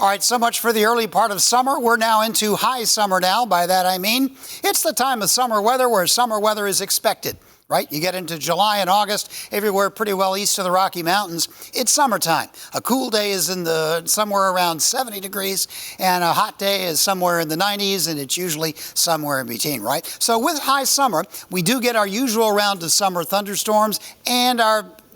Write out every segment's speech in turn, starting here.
All right, so much for the early part of summer. We're now into high summer now. By that I mean it's the time of summer weather where summer weather is expected, right? You get into July and August, everywhere pretty well east of the Rocky Mountains, it's summertime. A cool day is somewhere around 70 degrees, and a hot day is somewhere in the 90s, and it's usually somewhere in between, right? So with high summer, we do get our usual round of summer thunderstorms and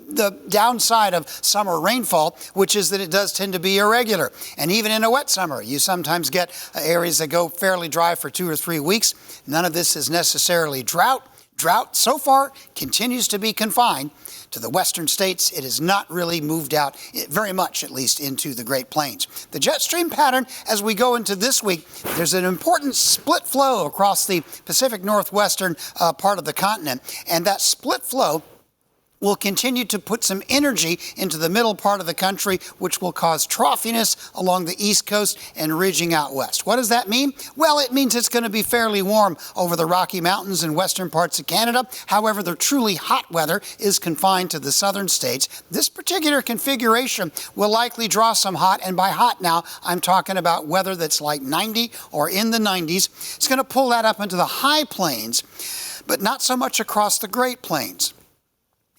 the downside of summer rainfall, which is that it does tend to be irregular. And even in a wet summer, you sometimes get areas that go fairly dry for 2 or 3 weeks. None of this is necessarily drought. Drought so far continues to be confined to the western states. It has not really moved out very much, at least, into the Great Plains. The jet stream pattern, as we go into this week, there's an important split flow across the Pacific Northwestern part of the continent, and that split flow will continue to put some energy into the middle part of the country, which will cause troughiness along the east coast and ridging out west. What does that mean? Well, it means it's going to be fairly warm over the Rocky Mountains and western parts of Canada. However, the truly hot weather is confined to the southern states. This particular configuration will likely draw some hot, and by hot now, I'm talking about weather that's like 90 or in the 90s. It's going to pull that up into the high plains, but not so much across the Great Plains.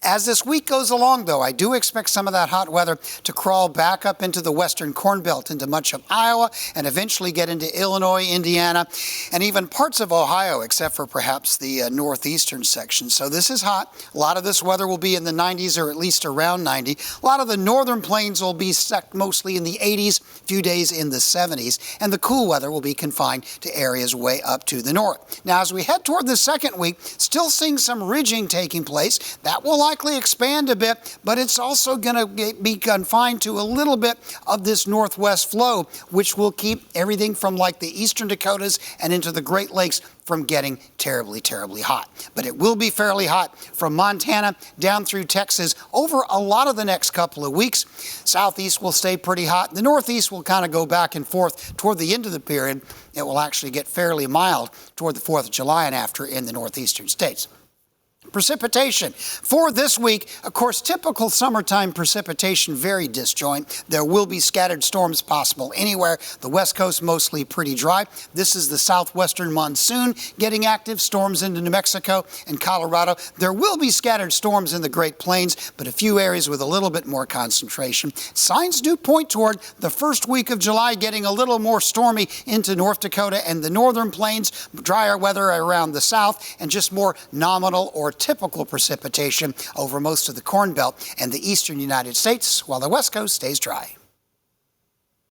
As this week goes along, though, I do expect some of that hot weather to crawl back up into the western Corn Belt, into much of Iowa, and eventually get into Illinois, Indiana, and even parts of Ohio, except for perhaps the northeastern section. So this is hot. A lot of this weather will be in the 90s, or at least around 90. A lot of the northern plains will be stuck mostly in the 80s, a few days in the 70s, and the cool weather will be confined to areas way up to the north. Now, as we head toward the second week, still seeing some ridging taking place. That will likely expand a bit, but it's also going to be confined to a little bit of this northwest flow, which will keep everything from like the eastern Dakotas and into the Great Lakes from getting terribly, terribly hot. But it will be fairly hot from Montana down through Texas over a lot of the next couple of weeks. Southeast will stay pretty hot. The northeast will kind of go back and forth toward the end of the period. It will actually get fairly mild toward the 4th of July and after in the northeastern states. Precipitation for this week, of course, typical summertime precipitation, very disjoint. There will be scattered storms possible anywhere. The west coast mostly pretty dry. This is the southwestern monsoon getting active, storms into New Mexico and Colorado. There will be scattered storms in the Great Plains, but a few areas with a little bit more concentration. Signs do point toward the first week of July getting a little more stormy into North Dakota and the northern plains, drier weather around the south, and just more nominal or typical precipitation over most of the Corn Belt and the eastern United States, while the west coast stays dry.